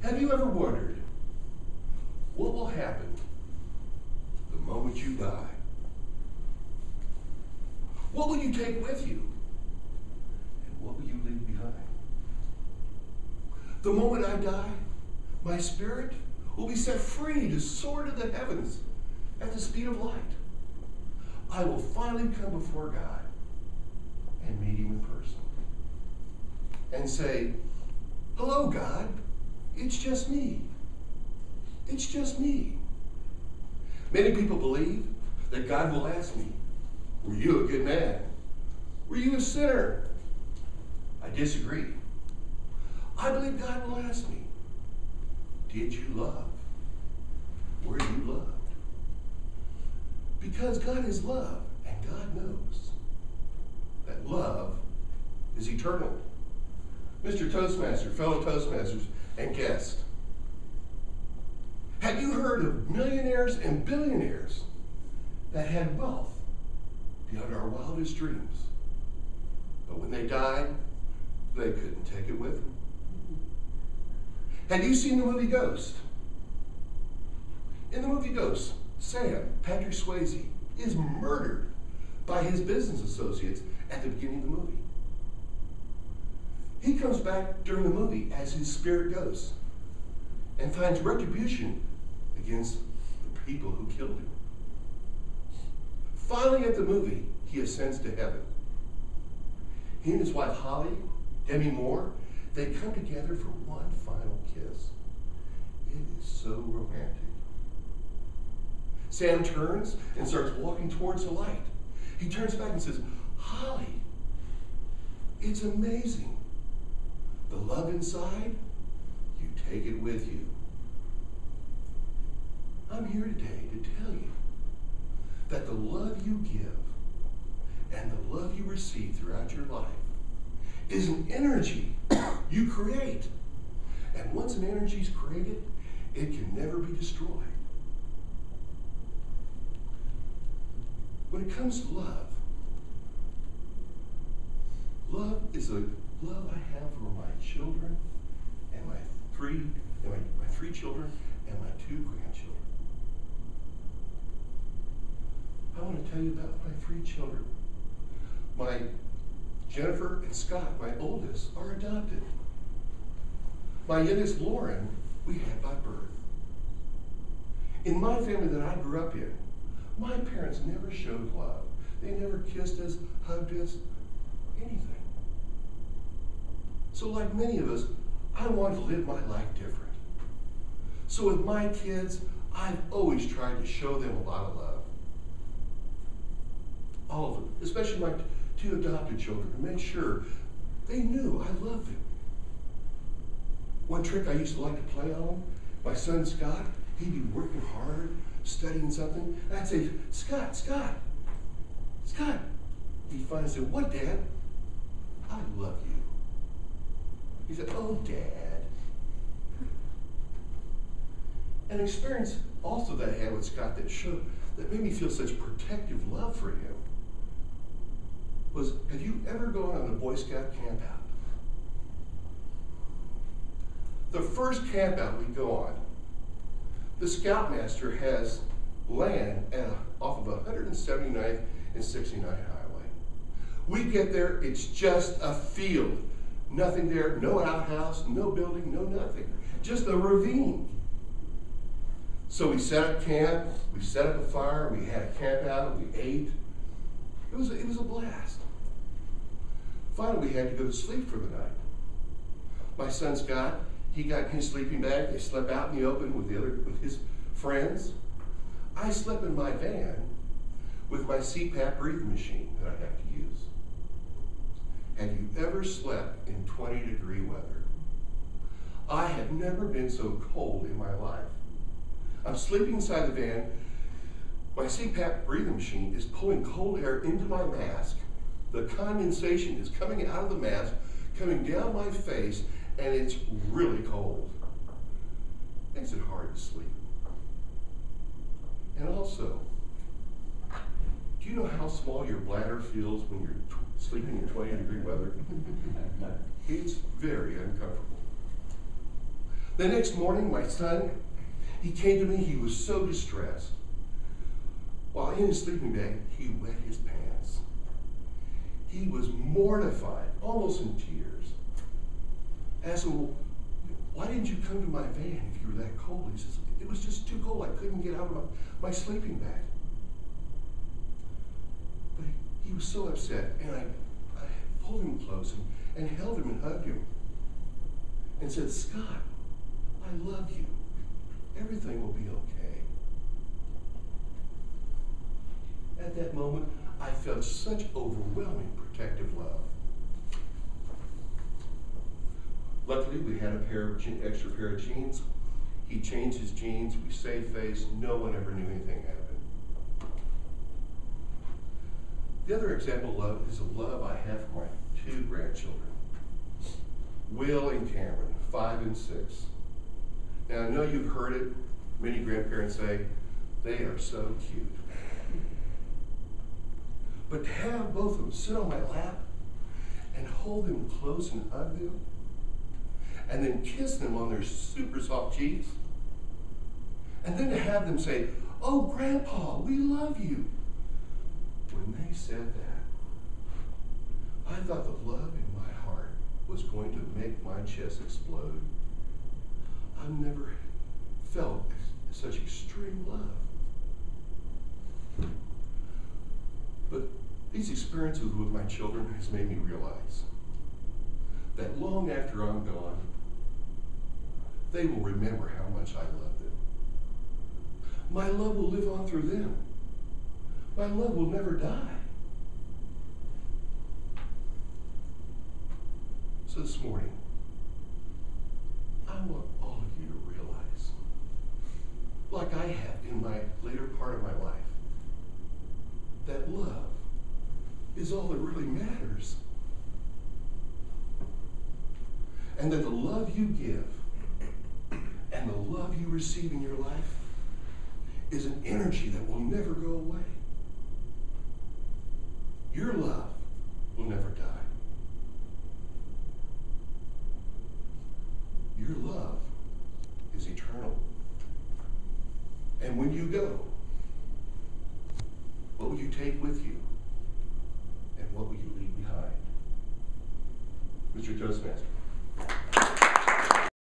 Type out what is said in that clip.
Have you ever wondered what will happen the moment you die? What will you take with you? And what will you leave behind? The moment I die, my spirit will be set free to soar to the heavens at the speed of light. I will finally come before God and meet him in person and say, "Hello, God. It's just me. It's just me." Many people believe that God will ask me, "Were you a good man? Were you a sinner?" I disagree. I believe God will ask me, "Did you love? Were you loved?" Because God is love, and God knows that love is eternal. Mr. Toastmaster, fellow Toastmasters, and guest, have you heard of millionaires and billionaires that had wealth beyond our wildest dreams? But when they died, they couldn't take it with them. Have you seen the movie Ghost? In the movie Ghost, Sam, Patrick Swayze, is murdered by his business associates at the beginning of the movie. He comes back during the movie as his spirit ghost and finds retribution against the people who killed him. Finally, at the movie, he ascends to heaven. He and his wife Holly, Demi Moore, they come together for one final kiss. It is so romantic. Sam turns and starts walking towards the light. He turns back and says, "Holly, it's amazing. The love inside, you take it with you." I'm here today to tell you that the love you give and the love you receive throughout your life is an energy you create. And once an energy is created, it can never be destroyed. When it comes to love, love is a love I have for my children and my three children and my 2 grandchildren. I want to tell you about my 3 children. My Jennifer and Scott, my oldest, are adopted. My youngest, Lauren, we had by birth. In my family that I grew up in, my parents never showed love. They never kissed us, hugged us, anything. So like many of us, I wanted to live my life different. So with my kids, I've always tried to show them a lot of love. All of them, especially my 2 adopted children, to make sure they knew I loved them. One trick I used to like to play on them, my son Scott, he'd be working hard, studying something, and I'd say, Scott. He'd finally say, "What, Dad?" "I love you." He said, "Oh, Dad." An experience also that I had with Scott that made me feel such protective love for him was, have you ever gone on a Boy Scout camp out? The first camp out we go on, the Scoutmaster has land off of 179th and 69th Highway. We get there, it's just a field. Nothing there, no outhouse, no building, no nothing. Just a ravine. So we set up camp, we set up a fire, we had a camp out, we ate. It was a blast. Finally, we had to go to sleep for the night. My son Scott, he got in his sleeping bag, they slept out in the open with his friends. I slept in my van with my CPAP breathing machine that I have to use. Have you ever slept in 20-degree weather? I have never been so cold in my life. I'm sleeping inside the van. My CPAP breathing machine is pulling cold air into my mask. The condensation is coming out of the mask, coming down my face, and it's really cold. Makes it hard to sleep. And also, do you know how small your bladder feels when you're sleeping in 20-degree weather? It's very uncomfortable. The next morning, my son, he came to me, he was so distressed. While in his sleeping bag, he wet his pants. He was mortified, almost in tears. I asked him, well, why didn't you come to my van if you were that cold? He says, it was just too cold. I couldn't get out of my sleeping bag. But he was so upset, and I pulled him close and held him and hugged him and said, Scott, I love you. Everything will be okay. At that moment, I felt such overwhelming protective love. Luckily, we had extra pair of jeans. He changed his jeans. We saved face. No one ever knew anything happened. The other example of love is a love I have for my 2 grandchildren, Will and Cameron, 5 and 6. Now, I know you've heard it. Many grandparents say, they are so cute. But to have both of them sit on my lap and hold them close and hug them, and then kiss them on their super soft cheeks, and then to have them say, oh, Grandpa, we love you. When they said that, I thought the love in my heart was going to make my chest explode. I've never felt such extreme love. But these experiences with my children has made me realize that long after I'm gone, they will remember how much I love them. My love will live on through them. My love will never die. So this morning, I want all of you to realize, like I have in my later part of my life, that love is all that really matters. And that the love you give and the love you receive in your life is an energy that will never go away. Your love will never die. Your love is eternal. And when you go, what will you take with you? And what will you leave behind? Mr. Toastmaster.